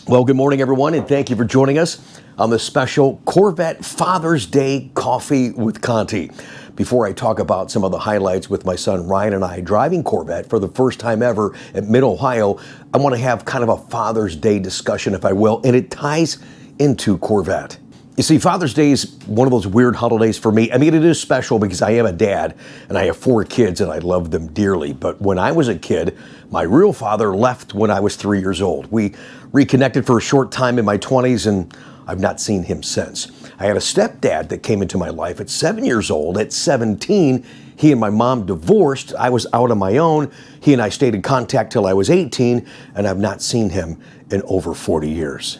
Well, good morning, everyone, and thank you for joining us on this special Corvette Father's Day Coffee with Conti. Before I talk about some of the highlights with my son Ryan and I driving Corvette for the first time ever at Mid-Ohio, I want to have kind of a Father's Day discussion, if I will, and it ties into Corvette. You see, Father's Day is one of those weird holidays for me. I mean, it is special because I am a dad and I have 4 kids and I love them dearly. But when I was a kid, my real father left when I was 3 years old. We reconnected for a short time in my 20s and I've not seen him since. I had a stepdad that came into my life at 7 years old. At 17, he and my mom divorced. I was out on my own. He and I stayed in contact till I was 18 and I've not seen him in over 40 years.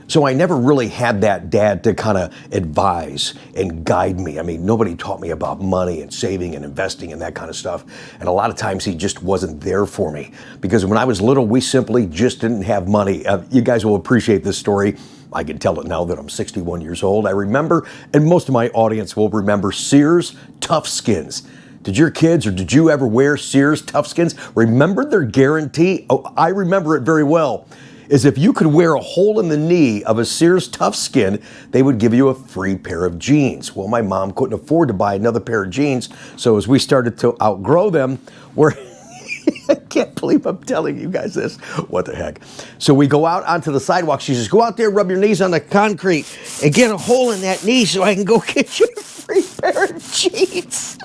So I never really had that dad to kind of advise and guide me. I mean, nobody taught me about money and saving and investing and that kind of stuff. And a lot of times he just wasn't there for me because when I was little, we simply just didn't have money. You guys will appreciate this story. I can tell it now that I'm 61 years old. I remember, and most of my audience will remember, Sears Tough Skins. Did your kids or did you ever wear Sears Tough Skins? Remember their guarantee? Oh, I remember it very well. Is if you could wear a hole in the knee of a Sears Tough Skin, they would give you a free pair of jeans. Well, my mom couldn't afford to buy another pair of jeans, so as we started to outgrow them, I can't believe I'm telling you guys this. What the heck? So we go out onto the sidewalk. She says, go out there, rub your knees on the concrete, and get a hole in that knee so I can go get you a free pair of jeans.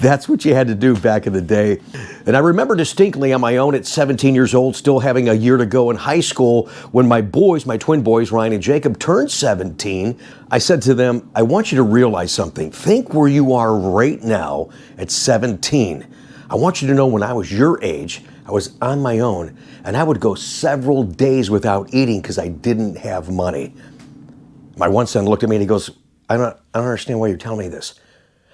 That's what you had to do back in the day. And I remember distinctly on my own at 17 years old, still having a year to go in high school, when my boys, my twin boys, Ryan and Jacob, turned 17, I said to them, I want you to realize something. Think where you are right now at 17. I want you to know when I was your age, I was on my own, and I would go several days without eating because I didn't have money. My one son looked at me and he goes, I don't understand why you're telling me this.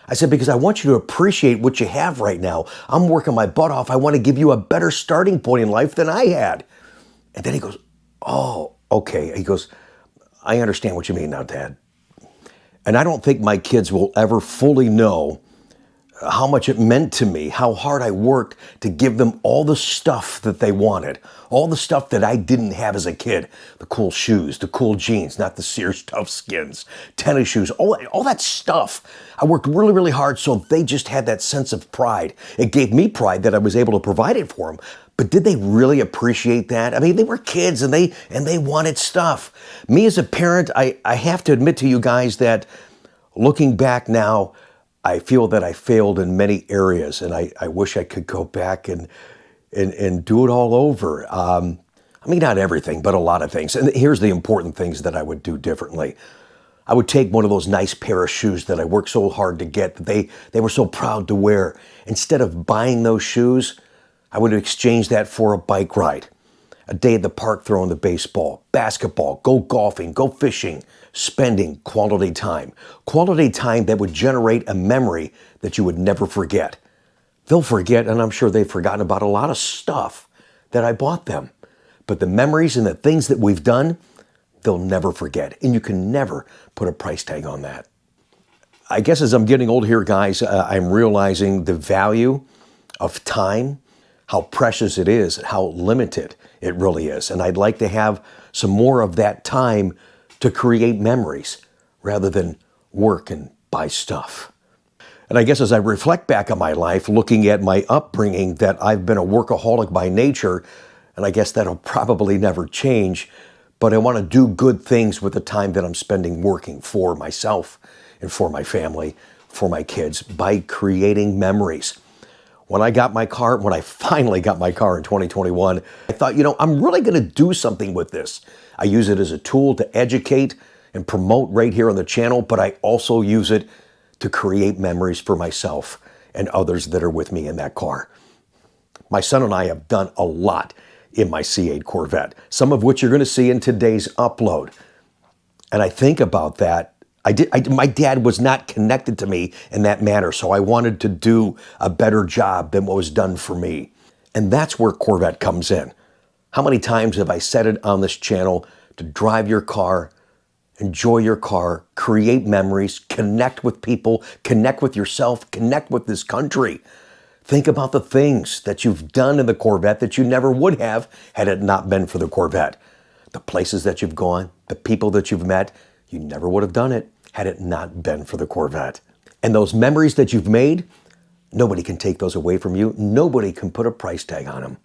I said, because I want you to appreciate what you have right now. I'm working my butt off. I want to give you a better starting point in life than I had. And then he goes, oh, okay. He goes, I understand what you mean now, Dad. And I don't think my kids will ever fully know how much it meant to me, how hard I worked to give them all the stuff that they wanted, all the stuff that I didn't have as a kid, the cool shoes, the cool jeans, not the Sears Tough Skins, tennis shoes, all that stuff. I worked really, really hard so they just had that sense of pride. It gave me pride that I was able to provide it for them. But did they really appreciate that? I mean, they were kids and they wanted stuff. Me as a parent, I have to admit to you guys that looking back now, I feel that I failed in many areas, and I wish I could go back and do it all over. I mean, not everything, but a lot of things. And here's the important things that I would do differently. I would take one of those nice pair of shoes that I worked so hard to get, that they were so proud to wear. Instead of buying those shoes, I would exchange that for a bike ride. A day at the park throwing the baseball, basketball, go golfing, go fishing, spending quality time. Quality time that would generate a memory that you would never forget. They'll forget, and I'm sure they've forgotten about a lot of stuff that I bought them. But the memories and the things that we've done, they'll never forget. And you can never put a price tag on that. I guess as I'm getting old here, guys, I'm realizing the value of time, how precious it is, how limited it really is. And I'd like to have some more of that time to create memories rather than work and buy stuff. And I guess as I reflect back on my life, looking at my upbringing, that I've been a workaholic by nature, and I guess that'll probably never change, but I want to do good things with the time that I'm spending working for myself and for my family, for my kids, by creating memories. When I finally got my car in 2021, I thought, I'm really going to do something with this. I use it as a tool to educate and promote right here on the channel, but I also use it to create memories for myself and others that are with me in that car. My son and I have done a lot in my C8 Corvette, some of which you're going to see in today's upload. And I think about that. My dad was not connected to me in that manner, so I wanted to do a better job than what was done for me. And that's where Corvette comes in. How many times have I said it on this channel to drive your car, enjoy your car, create memories, connect with people, connect with yourself, connect with this country. Think about the things that you've done in the Corvette that you never would have had it not been for the Corvette. The places that you've gone, the people that you've met, you never would have done it had it not been for the Corvette. And those memories that you've made, nobody can take those away from you. Nobody can put a price tag on them.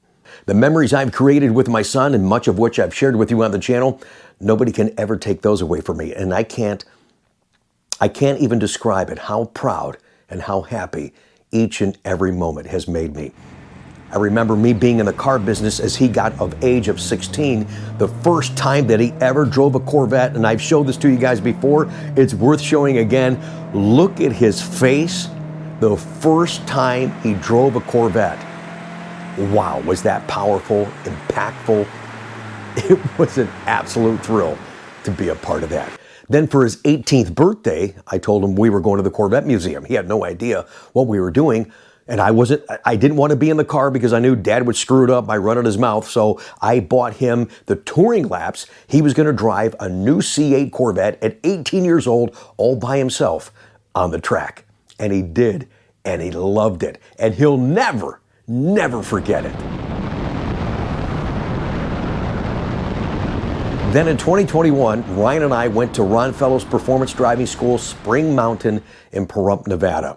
The memories I've created with my son, and much of which I've shared with you on the channel, nobody can ever take those away from me. And I can't even describe it, how proud and how happy each and every moment has made me. I remember me being in the car business as he got of age of 16, the first time that he ever drove a Corvette, and I've showed this to you guys before, it's worth showing again. Look at his face the first time he drove a Corvette. Wow, was that powerful, impactful? It was an absolute thrill to be a part of that. Then for his 18th birthday, I told him we were going to the Corvette Museum. He had no idea what we were doing. And I didn't want to be in the car because I knew Dad would screw it up by running his mouth. So I bought him the touring laps. He was going to drive a new C8 Corvette at 18 years old, all by himself on the track. And he did. And he loved it. And he'll never, never forget it. Then in 2021, Ryan and I went to Ron Fellows Performance Driving School, Spring Mountain in Pahrump, Nevada.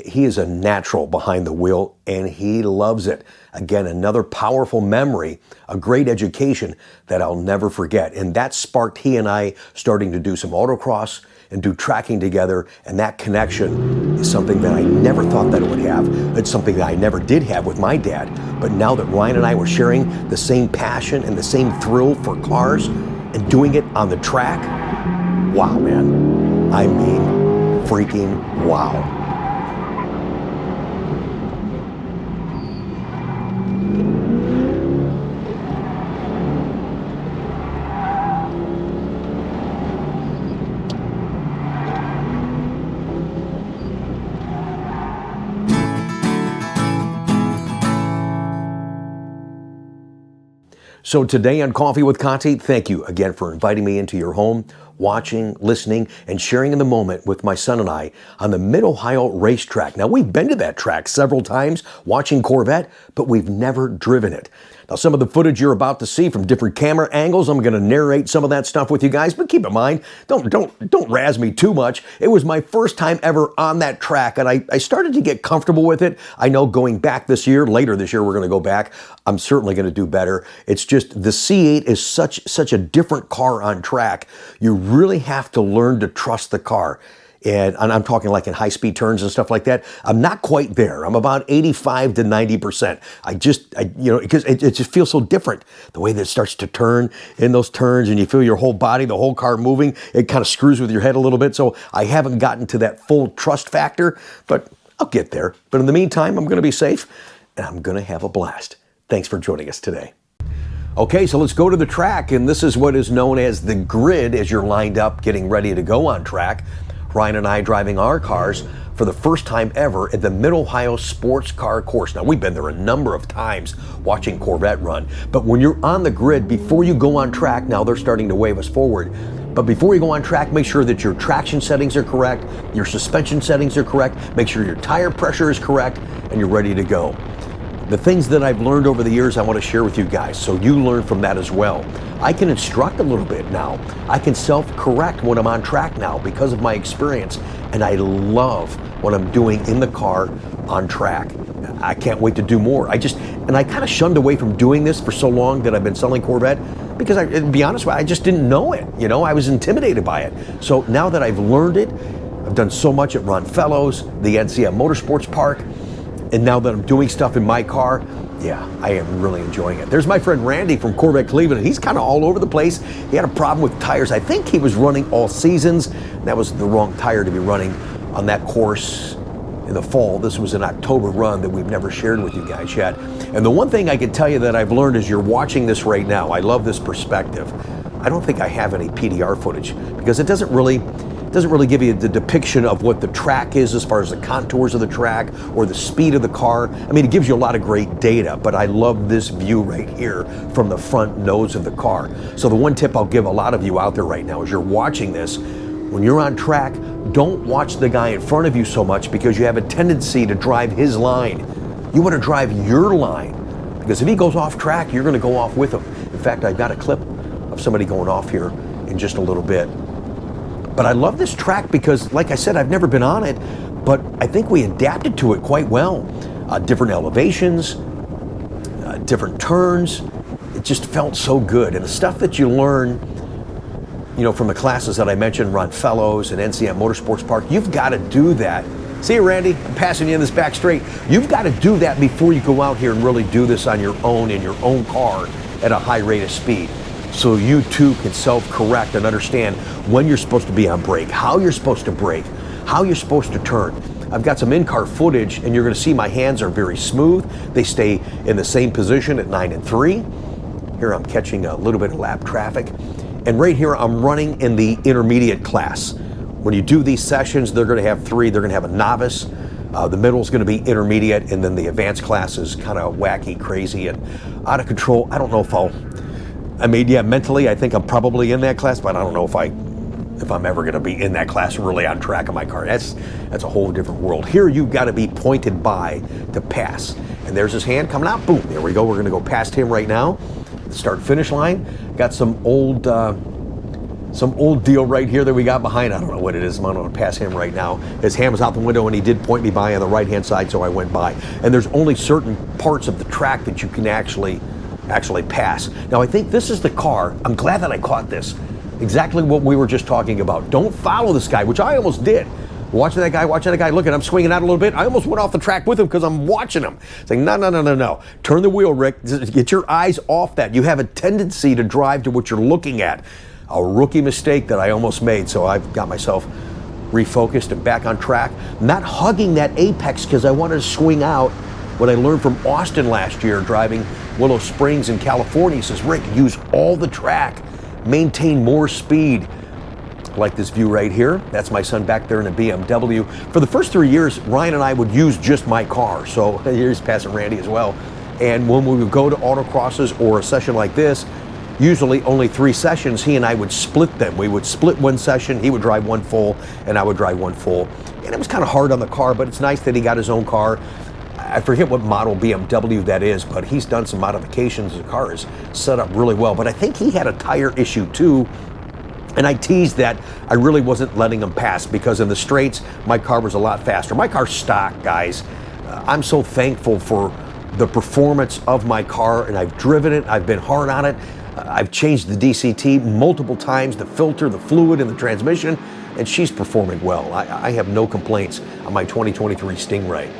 He is a natural behind the wheel, and he loves it. Again, another powerful memory, a great education that I'll never forget. And that sparked he and I starting to do some autocross and do tracking together. And that connection is something that I never thought that I would have. It's something that I never did have with my dad. But now that Ryan and I were sharing the same passion and the same thrill for cars and doing it on the track, wow, man. I mean, freaking wow. So today on Coffee with Conti, thank you again for inviting me into your home, watching, listening, and sharing in the moment with my son and I on the Mid-Ohio racetrack. Now, we've been to that track several times watching Corvette, but we've never driven it. Now, some of the footage you're about to see from different camera angles, I'm going to narrate some of that stuff with you guys, but keep in mind, don't razz me too much. It was my first time ever on that track, and I started to get comfortable with it. I know going back this year, later this year, we're going to go back. I'm certainly going to do better. It's just the C8 is such a different car on track. You really have to learn to trust the car. And I'm talking like in high-speed turns and stuff like that. I'm not quite there. I'm about 85 to 90%. Because it just feels so different. The way that it starts to turn in those turns and you feel your whole body, the whole car moving, it kind of screws with your head a little bit. So I haven't gotten to that full trust factor, but I'll get there. But in the meantime, I'm going to be safe and I'm going to have a blast. Thanks for joining us today. Okay, so let's go to the track, and this is what is known as the grid as you're lined up getting ready to go on track. Ryan and I driving our cars for the first time ever at the Mid-Ohio Sports Car Course. Now, we've been there a number of times watching Corvette run, but when you're on the grid, before you go on track, now they're starting to wave us forward, but before you go on track, make sure that your traction settings are correct, your suspension settings are correct, make sure your tire pressure is correct, and you're ready to go. The things that I've learned over the years I want to share with you guys, so you learn from that as well. I can instruct a little bit now. I can self-correct when I'm on track now because of my experience, and I love what I'm doing in the car on track. I can't wait to do more. I kind of shunned away from doing this for so long that I've been selling Corvette because to be honest with you, I just didn't know it. I was intimidated by it. So now that I've learned it, I've done so much at Ron Fellows, the NCM Motorsports Park, and now that I'm doing stuff in my car, yeah, I am really enjoying it. There's my friend Randy from Corvette Cleveland. He's kind of all over the place. He had a problem with tires. I think he was running all seasons. That was the wrong tire to be running on that course in the fall. This was an October run that we've never shared with you guys yet. And the one thing I can tell you that I've learned as you're watching this right now, I love this perspective. I don't think I have any PDR footage because it doesn't really give you the depiction of what the track is as far as the contours of the track or the speed of the car. I mean, it gives you a lot of great data, but I love this view right here from the front nose of the car. So the one tip I'll give a lot of you out there right now is you're watching this, when you're on track, don't watch the guy in front of you so much because you have a tendency to drive his line. You want to drive your line, because if he goes off track, you're going to go off with him. In fact, I've got a clip of somebody going off here in just a little bit. But I love this track because, like I said, I've never been on it, but I think we adapted to it quite well. Different elevations, different turns. It just felt so good. And the stuff that you learn, you know, from the classes that I mentioned, Ron Fellows and NCM Motorsports Park, you've got to do that. See you, Randy. I'm passing you in this back straight. You've got to do that before you go out here and really do this on your own in your own car at a high rate of speed. So you too can self-correct and understand when you're supposed to be on brake, how you're supposed to brake, how you're supposed to turn. I've got some in-car footage, and you're going to see my hands are very smooth. They stay in the same position at 9 and 3. Here I'm catching a little bit of lap traffic. And right here I'm running in the intermediate class. When you do these sessions, they're going to have 3. They're going to have a novice. The middle is going to be intermediate, and then the advanced class is kind of wacky, crazy, and out of control. I don't know if mentally I think I'm probably in that class, but I don't know if I'm ever going to be in that class really on track of my car. That's a whole different world. Here you've got to be pointed by to pass. And there's his hand coming out. Boom, there we go. We're going to go past him right now. The start-finish line. Got some old deal right here that we got behind. I don't know what it is. I'm going to pass him right now. His hand was out the window, and he did point me by on the right-hand side, so I went by. And there's only certain parts of the track that you can actually pass. Now, I think this is the car. I'm glad that I caught this. Exactly what we were just talking about. Don't follow this guy, which I almost did. Watching that guy, look at him swinging out a little bit. I almost went off the track with him because I'm watching him. Saying, no. Turn the wheel, Rick. Get your eyes off that. You have a tendency to drive to what you're looking at. A rookie mistake that I almost made, so I've got myself refocused and back on track. Not hugging that apex because I wanted to swing out. What I learned from Austin last year driving Willow Springs in California, he says, Rick, use all the track. Maintain more speed. Like this view right here. That's my son back there in a BMW. For the first 3 years, Ryan and I would use just my car. So here's passing Randy as well. And when we would go to autocrosses or a session like this, usually only 3 sessions, he and I would split them. We would split one session, he would drive one full, and I would drive one full. And it was kind of hard on the car, but it's nice that he got his own car. I forget what model BMW that is, but he's done some modifications. The car is set up really well. But I think he had a tire issue too. And I teased that I really wasn't letting him pass because in the straights, my car was a lot faster. My car's stock, guys. I'm so thankful for the performance of my car, and I've driven it. I've been hard on it. I've changed the DCT multiple times, the filter, the fluid, and the transmission, and she's performing well. I have no complaints on my 2023 Stingray.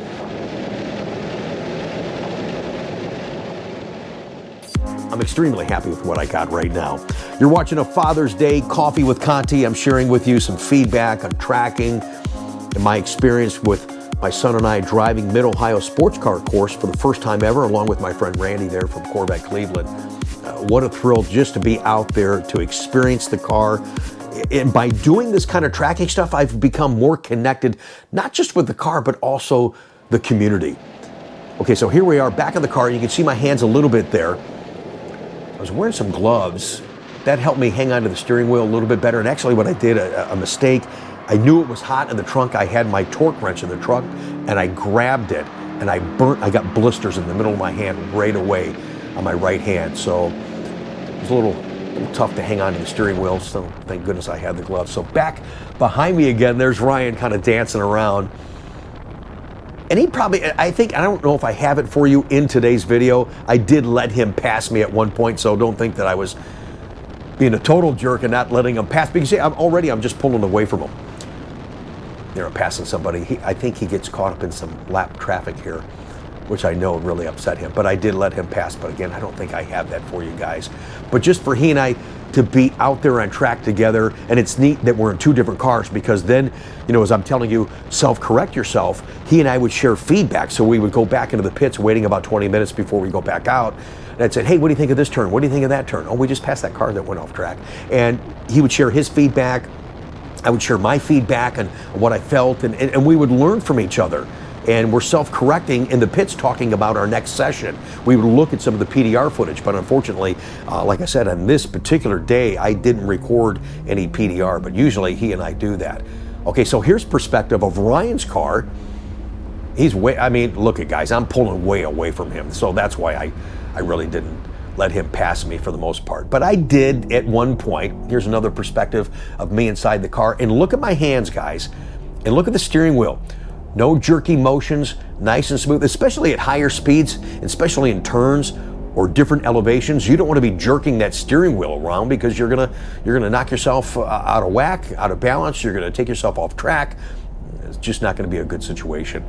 I'm extremely happy with what I got right now. You're watching a Father's Day Coffee with Conti. I'm sharing with you some feedback on tracking and my experience with my son and I driving Mid-Ohio sports car course for the first time ever, along with my friend Randy there from Corvette Cleveland. What a thrill just to be out there, to experience the car. And by doing this kind of tracking stuff, I've become more connected, not just with the car, but also the community. Okay, so here we are back in the car. You can see my hands a little bit there. I was wearing some gloves. That helped me hang on to the steering wheel a little bit better. And actually what I did, a mistake, I knew it was hot in the trunk. I had my torque wrench in the trunk and I grabbed it and I got blisters in the middle of my hand right away on my right hand. So it was a little tough to hang on to the steering wheel. So thank goodness I had the gloves. So back behind me again, there's Ryan kind of dancing around. And he probably, I don't know if I have it for you in today's video. I did let him pass me at one point, so don't think that I was being a total jerk and not letting him pass. Because I'm just pulling away from him. I'm passing somebody. I think he gets caught up in some lap traffic here, which I know really upset him. But I did let him pass. But again, I don't think I have that for you guys. But just for he and I to be out there on track together, and it's neat that we're in 2 different cars because then, as I'm telling you, self-correct yourself, he and I would share feedback. So we would go back into the pits waiting about 20 minutes before we go back out. And I'd say, hey, what do you think of this turn? What do you think of that turn? Oh, we just passed that car that went off track. And he would share his feedback. I would share my feedback and what I felt, and we would learn from each other. And we're self-correcting in the pits talking about our next session. We would look at some of the PDR footage, but unfortunately, like I said, on this particular day, I didn't record any PDR, but usually he and I do that. Okay, so here's perspective of Ryan's car. He's way, I mean, look at guys, I'm pulling way away from him. So that's why I really didn't let him pass me for the most part. But I did at one point. Here's another perspective of me inside the car. And look at my hands, guys. And look at the steering wheel. No jerky motions, nice and smooth, especially at higher speeds, especially in turns or different elevations. You don't want to be jerking that steering wheel around because you're gonna knock yourself out of whack, out of balance. You're gonna take yourself off track. It's just not gonna be a good situation.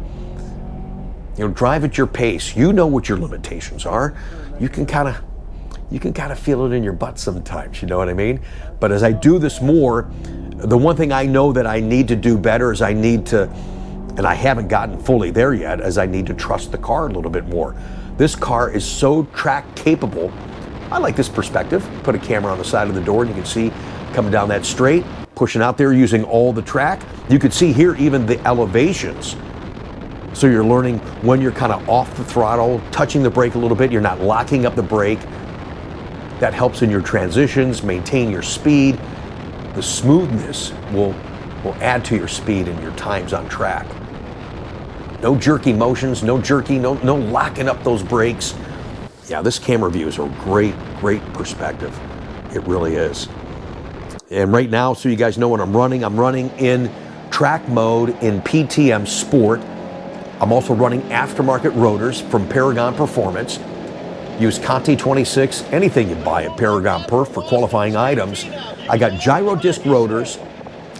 You know, drive at your pace. You know what your limitations are. You can kind of feel it in your butt sometimes, you know what I mean? But as I do this more, the one thing I know that I need to do better is I need to, and I haven't gotten fully there yet, is I need to trust the car a little bit more. This car is so track capable. I like this perspective. Put a camera on the side of the door and you can see coming down that straight, pushing out there using all the track. You can see here even the elevations. So you're learning when you're kind of off the throttle, touching the brake a little bit, you're not locking up the brake. That helps in your transitions, maintain your speed. The smoothness will add to your speed and your times on track. No jerky motions, no locking up those brakes. Yeah, this camera view is a great perspective. It really is. And right now, so you guys know what I'm running in track mode in PTM Sport. I'm also running aftermarket rotors from Paragon Performance. Use Conti 26, anything you buy at Paragon Perf for qualifying items. I got gyro disc rotors.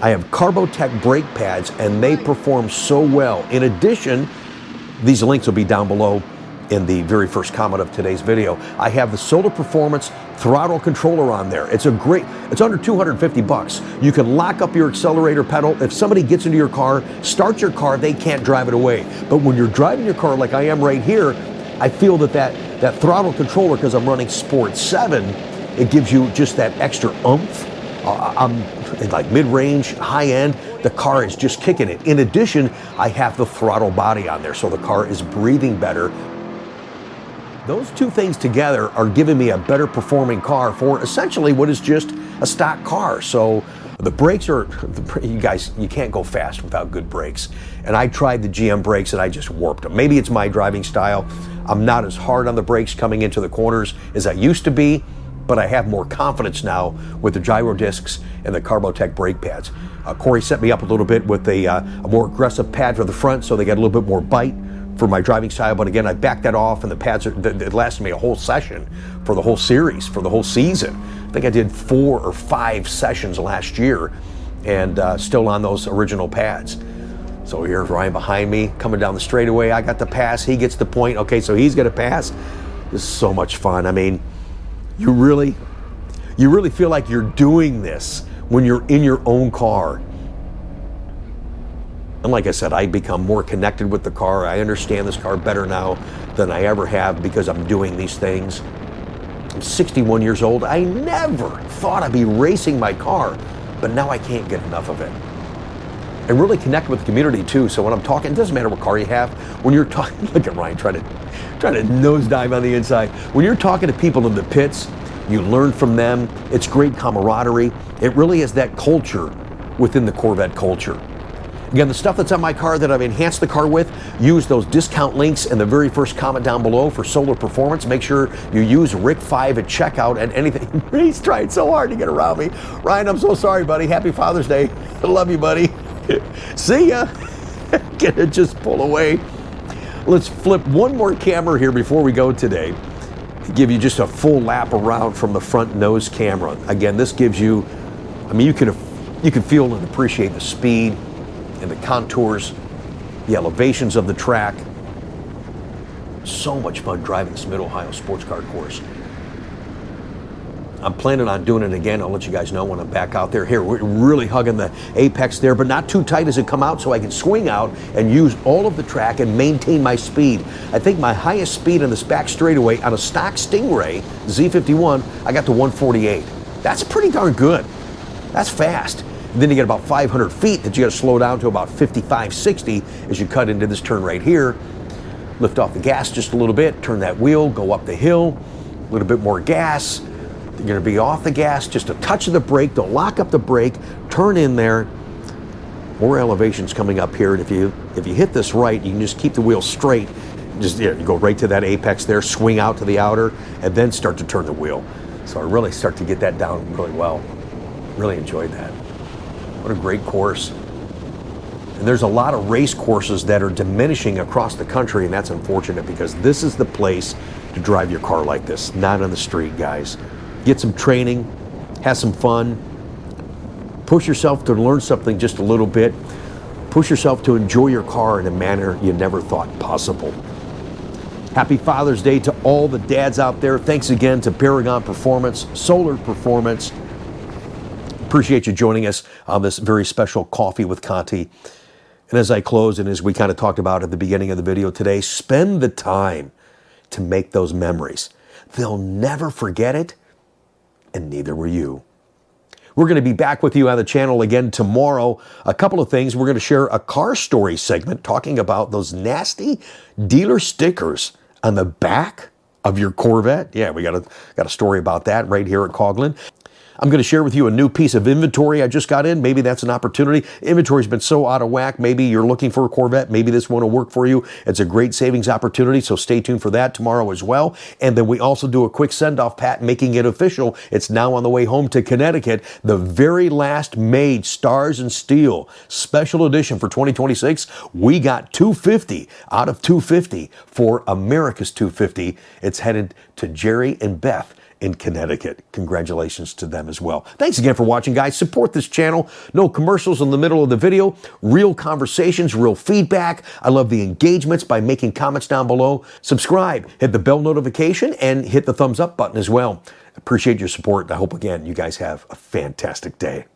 I have Carbotech brake pads, and they perform so well. In addition, these links will be down below in the very first comment of today's video. I have the Solar Performance throttle controller on there. It's under 250 bucks. You can lock up your accelerator pedal. If somebody gets into your car, start your car, they can't drive it away. But when you're driving your car like I am right here, I feel that throttle controller, because I'm running Sport 7, it gives you just that extra oomph. I'm like mid-range, high-end. The car is just kicking it. In addition, I have the throttle body on there, so the car is breathing better. Those two things together are giving me a better performing car for essentially what is just a stock car. So the brakes are, you guys, you can't go fast without good brakes. And I tried the GM brakes and I just warped them. Maybe it's my driving style. I'm not as hard on the brakes coming into the corners as I used to be, but I have more confidence now with the gyro discs and the Carbotech brake pads. Corey set me up a little bit with a more aggressive pad for the front, so they got a little bit more bite for my driving style. But again, I backed that off, and the pads it lasted me a whole session for the whole series, for the whole season. I think I did 4 or 5 sessions last year, and still on those original pads. So here's Ryan behind me, coming down the straightaway. I got the pass, he gets the point. Okay, so he's gonna pass. This is so much fun. I mean, you really feel like you're doing this when you're in your own car. And like I said, I become more connected with the car. I understand this car better now than I ever have because I'm doing these things. I'm 61 years old. I never thought I'd be racing my car, but now I can't get enough of it. And really connect with the community too. So when I'm talking, it doesn't matter what car you have. When you're talking, look at Ryan trying to nosedive on the inside. When you're talking to people in the pits, you learn from them. It's great camaraderie. It really is that culture within the Corvette culture. Again, the stuff that's on my car that I've enhanced the car with, use those discount links in the very first comment down below for Solar Performance. Make sure you use Rick5 at checkout and anything. He's trying so hard to get around me. Ryan, I'm so sorry, buddy. Happy Father's Day. I love you, buddy. See ya. Gonna just pull away. Let's flip one more camera here before we go today. Give you just a full lap around from the front nose camera. Again, this gives you, I mean, you can feel and appreciate the speed and the contours, the elevations of the track. So much fun driving this Mid-Ohio sports car course. I'm planning on doing it again. I'll let you guys know when I'm back out there. Here, we're really hugging the apex there, but not too tight as it come out, so I can swing out and use all of the track and maintain my speed. I think my highest speed on this back straightaway on a stock Stingray Z51, I got to 148. That's pretty darn good. That's fast. And then you get about 500 feet that you got to slow down to about 55, 60 as you cut into this turn right here. Lift off the gas just a little bit, turn that wheel, go up the hill, a little bit more gas. You're going to be off the gas, just a touch of the brake. Don't lock up the brake, turn in there. More elevations coming up here, and if you hit this right, you can just keep the wheel straight. Just you go right to that apex there, swing out to the outer, and then start to turn the wheel. So I really start to get that down really well. Really enjoyed that. What a great course. And there's a lot of race courses that are diminishing across the country, and that's unfortunate because this is the place to drive your car like this, not on the street, guys. Get some training, have some fun, push yourself to learn something just a little bit, push yourself to enjoy your car in a manner you never thought possible. Happy Father's Day to all the dads out there. Thanks again to Paragon Performance, Solar Performance. Appreciate you joining us on this very special Coffee with Conti. And as I close, and as we kind of talked about at the beginning of the video today, spend the time to make those memories. They'll never forget it, and neither will you. We're going to be back with you on the channel again tomorrow. A couple of things. We're going to share a car story segment talking about those nasty dealer stickers on the back of your Corvette. Yeah, we got a story about that right here at Coughlin. I'm going to share with you a new piece of inventory I just got in. Maybe that's an opportunity. Inventory's been so out of whack. Maybe you're looking for a Corvette. Maybe this one will work for you. It's a great savings opportunity, so stay tuned for that tomorrow as well. And then we also do a quick send-off, Pat, making it official. It's now on the way home to Connecticut. The very last made Stars and Steel special edition for 2026. We got 250 out of 250 for America's 250. It's headed to Jerry and Beth in Connecticut. Congratulations to them as well. Thanks again for watching, guys. Support this channel. No commercials in the middle of the video. Real conversations, real feedback. I love the engagements by making comments down below. Subscribe, hit the bell notification, and hit the thumbs up button as well. Appreciate your support. I hope, again, you guys have a fantastic day.